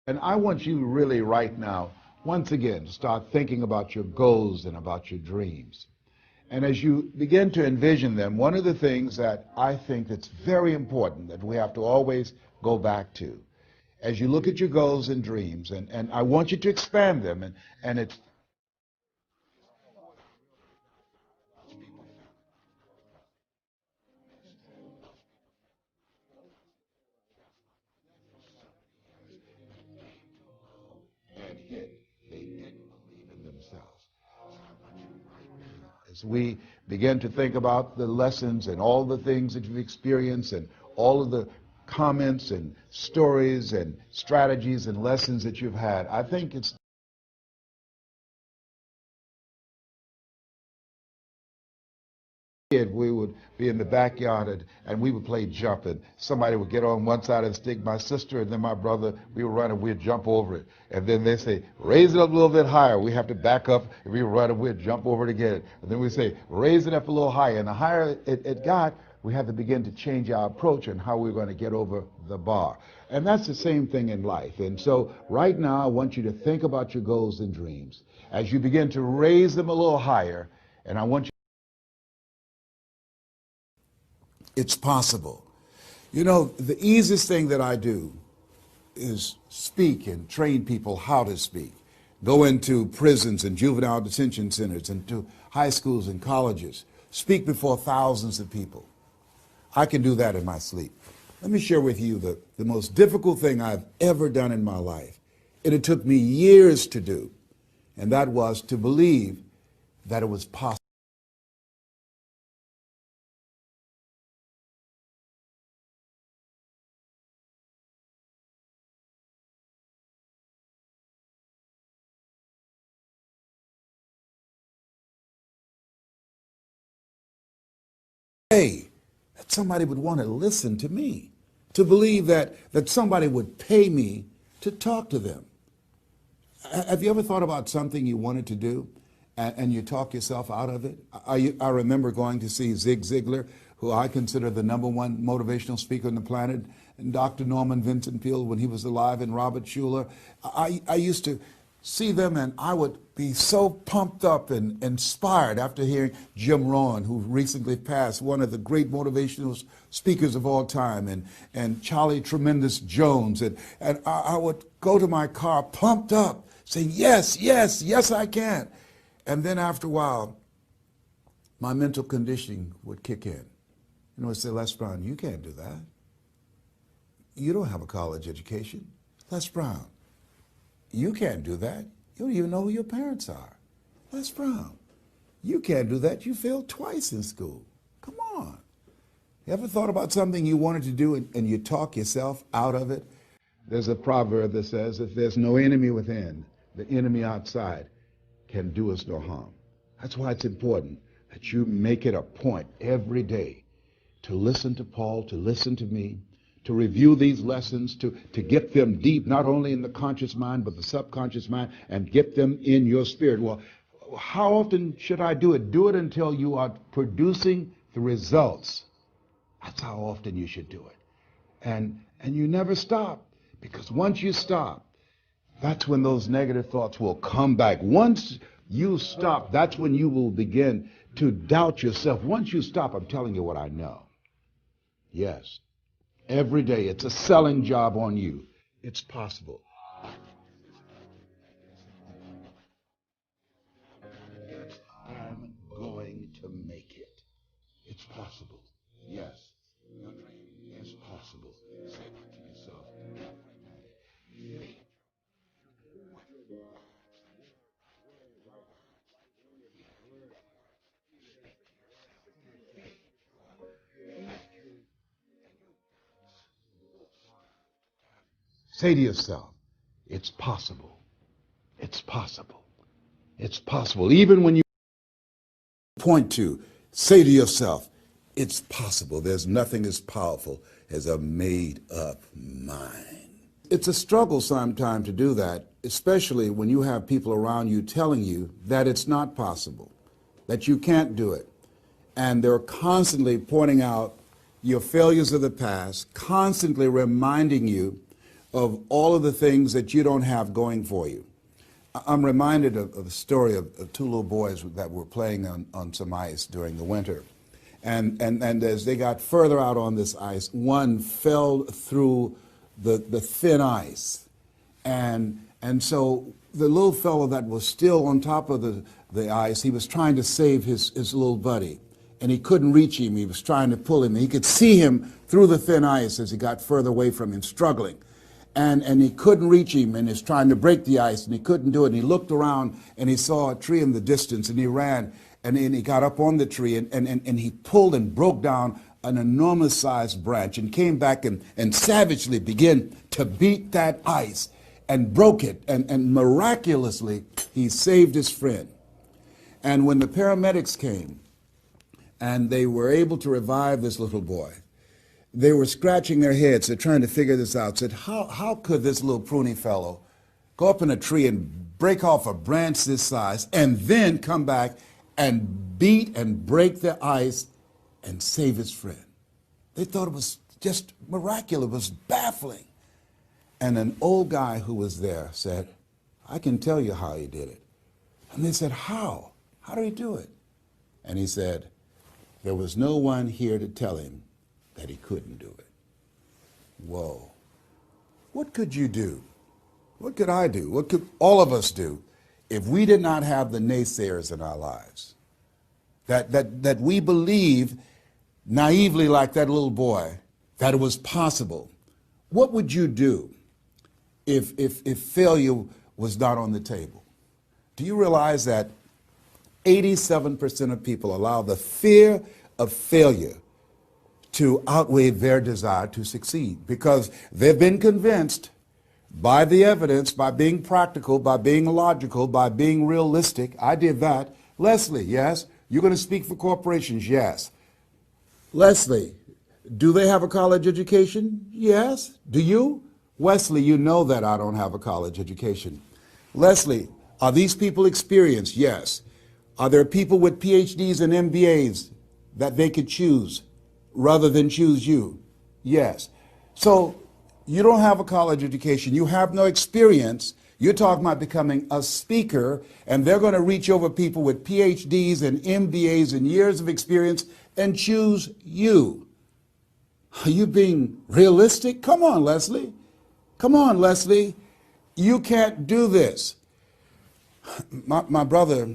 And I want you really right now, once again, to start thinking about your goals and about your dreams. And as you begin to envision them, one of the things that I think that's very important that we have to always go back to, as you look at your goals and dreams, and I want you to expand them, and it's and hit, they didn't believe in themselves. As we begin to think about the lessons and all the things that you've experienced and all of the comments and stories and strategies and lessons that you've had, I think it's we would be in the backyard and we would play jump, and somebody would get on one side of the stick, my sister and then my brother, we would run and we'd jump over it, and then they say raise it up a little bit higher, we have to back up, and we would run and we'd jump over it again, and then we say raise it up a little higher, and the higher it got, we had to begin to change our approach and how we were going to get over the bar. And that's the same thing in life. And so right now I want you to think about your goals and dreams as you begin to raise them a little higher, and I want you. It's possible. You know, the easiest thing that I do is speak and train people how to speak. Go into prisons and juvenile detention centers and to high schools and colleges. Speak before thousands of people. I can do that in my sleep. Let me share with you the most difficult thing I've ever done in my life. And it took me years to do. And that was to believe that it was possible. That somebody would want to listen to me, to believe that somebody would pay me to talk to them. Have you ever thought about something you wanted to do and you talk yourself out of it? I remember going to see Zig Ziglar, who I consider the #1 motivational speaker on the planet, and Dr. Norman Vincent Peale when he was alive, and Robert Schuller. I used to see them, and I would be so pumped up and inspired after hearing Jim Rohn, who recently passed, one of the great motivational speakers of all time, and Charlie Tremendous Jones. And I would go to my car pumped up, saying, yes, yes, yes, I can. And then after a while, my mental conditioning would kick in. And I would say, Les Brown, you can't do that. You don't have a college education. Les Brown, you can't do that. You don't even know who your parents are. Les Brown, you can't do that. You failed twice in school. Come on. You ever thought about something you wanted to do and you talk yourself out of it? There's a proverb that says, if there's no enemy within, the enemy outside can do us no harm. That's why it's important that you make it a point every day to listen to Paul, to listen to me, to review these lessons, to get them deep, not only in the conscious mind, but the subconscious mind, and get them in your spirit. Well, how often should I do it? Do it until you are producing the results. That's how often you should do it. And you never stop, because once you stop, that's when those negative thoughts will come back. Once you stop, that's when you will begin to doubt yourself. Once you stop, I'm telling you what I know. Yes. Every day, it's a selling job on you. It's possible. I'm going to make it. It's possible. Yes. Your dream is possible. Say that to yourself. Say to yourself, it's possible. It's possible. It's possible. Even when you point to, say to yourself, it's possible. There's nothing as powerful as a made-up mind. It's a struggle sometimes to do that, especially when you have people around you telling you that it's not possible, that you can't do it. And they're constantly pointing out your failures of the past, constantly reminding you of all of the things that you don't have going for you. I'm reminded of the story of two little boys that were playing on some ice during the winter. And as they got further out on this ice, one fell through the thin ice. And so the little fellow that was still on top of the ice, he was trying to save his little buddy. And he couldn't reach him. He was trying to pull him. He could see him through the thin ice as he got further away from him, struggling. And he couldn't reach him, and he's trying to break the ice, and he couldn't do it. And he looked around, and he saw a tree in the distance, and he ran, and he got up on the tree, and he pulled and broke down an enormous-sized branch and came back and savagely began to beat that ice and broke it, and miraculously, he saved his friend. And when the paramedics came, and they were able to revive this little boy, they were scratching their heads. They're trying to figure this out. Said, how could this little pruny fellow go up in a tree and break off a branch this size and then come back and beat and break the ice and save his friend? They thought it was just miraculous. It was baffling. And an old guy who was there said, I can tell you how he did it. And they said, how? How did he do it? And he said, there was no one here to tell him that he couldn't do it. Whoa. What could you do? What could I do? What could all of us do if we did not have the naysayers in our lives? That we believe naively, like that little boy, that it was possible. What would you do if failure was not on the table? Do you realize that 87% of people allow the fear of failure to outweigh their desire to succeed because they've been convinced by the evidence, by being practical, by being logical, by being realistic. I did that. Leslie, yes. You're going to speak for corporations? Yes. Leslie, do they have a college education? Yes. Do you? Wesley, you know that I don't have a college education. Leslie, are these people experienced? Yes. Are there people with PhDs and MBAs that they could choose rather than choose you? Yes. So you don't have a college education. You have no experience. You're talking about becoming a speaker, and they're going to reach over people with PhDs and MBAs and years of experience and choose you. Are you being realistic? Come on, Leslie. Come on, Leslie. You can't do this. My brother,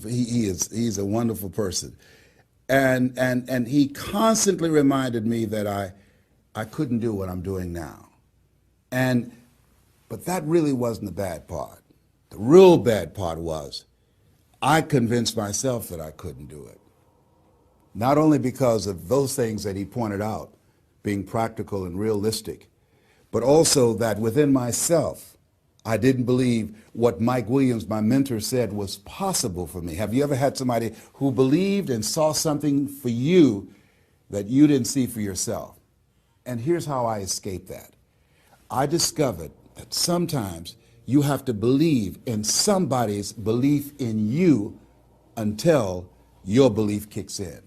he's a wonderful person. And he constantly reminded me that I couldn't do what I'm doing now. But that really wasn't the bad part. The real bad part was I convinced myself that I couldn't do it. Not only because of those things that he pointed out, being practical and realistic, but also that within myself, I didn't believe what Mike Williams, my mentor, said was possible for me. Have you ever had somebody who believed and saw something for you that you didn't see for yourself? And here's how I escaped that. I discovered that sometimes you have to believe in somebody's belief in you until your belief kicks in.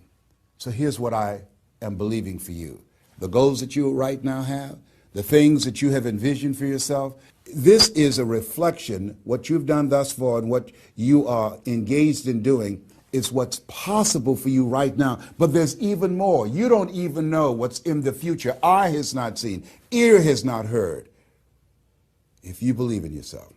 So here's what I am believing for you. The goals that you right now have, the things that you have envisioned for yourself, this is a reflection. What you've done thus far and what you are engaged in doing is what's possible for you right now. But there's even more. You don't even know what's in the future. Eye has not seen, ear has not heard. If you believe in yourself,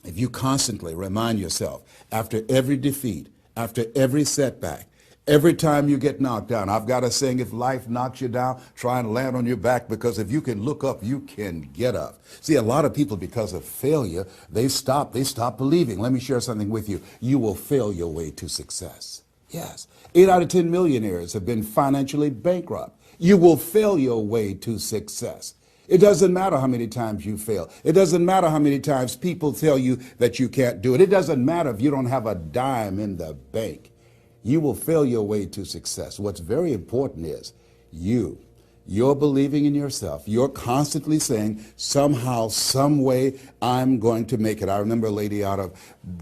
if you constantly remind yourself after every defeat, after every setback, every time you get knocked down, I've got a saying, if life knocks you down, try and land on your back, because if you can look up, you can get up. See, a lot of people, because of failure, they stop believing. Let me share something with you. You will fail your way to success. Yes. 8 out of 10 millionaires have been financially bankrupt. You will fail your way to success. It doesn't matter how many times you fail. It doesn't matter how many times people tell you that you can't do it. It doesn't matter if you don't have a dime in the bank. You will fail your way to success. What's very important is you're believing in yourself. You're constantly saying, somehow, some way, I'm going to make it. I remember a lady out of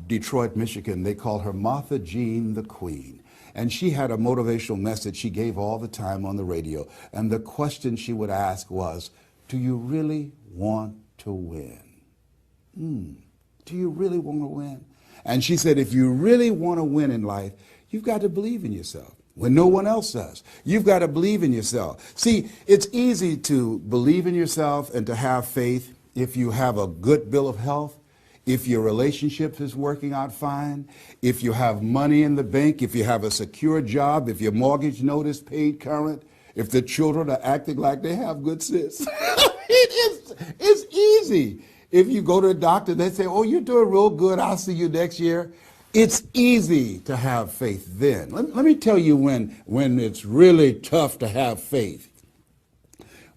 Detroit, Michigan. They called her Martha Jean the Queen. And she had a motivational message she gave all the time on the radio. And the question she would ask was, do you really want to win? Do you really want to win? And she said, if you really want to win in life, you've got to believe in yourself when no one else does. You've got to believe in yourself. See, it's easy to believe in yourself and to have faith if you have a good bill of health, if your relationship is working out fine, if you have money in the bank, if you have a secure job, if your mortgage note is paid current, if the children are acting like they have good sense. It's easy. If you go to a doctor, they say, oh, you're doing real good, I'll see you next year. It's easy to have faith then. Let me tell you when it's really tough to have faith.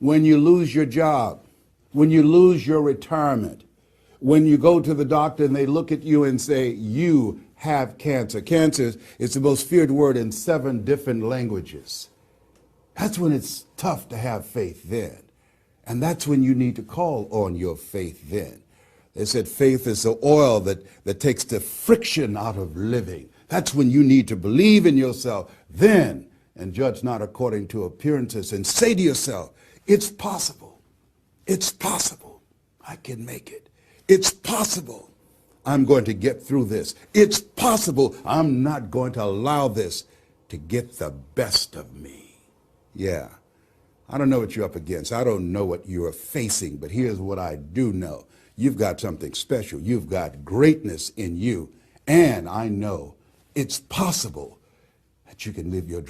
When you lose your job, when you lose your retirement, when you go to the doctor and they look at you and say, you have cancer. Cancer is the most feared word in 7 different languages. That's when it's tough to have faith then. And that's when you need to call on your faith then. They said faith is the oil that takes the friction out of living. That's when you need to believe in yourself then and judge not according to appearances and say to yourself, it's possible. It's possible. I can make it. It's possible. I'm going to get through this. It's possible. I'm not going to allow this to get the best of me. Yeah. I don't know what you're up against. I don't know what you're facing, but here's what I do know. You've got something special. You've got greatness in you. And I know it's possible that you can live your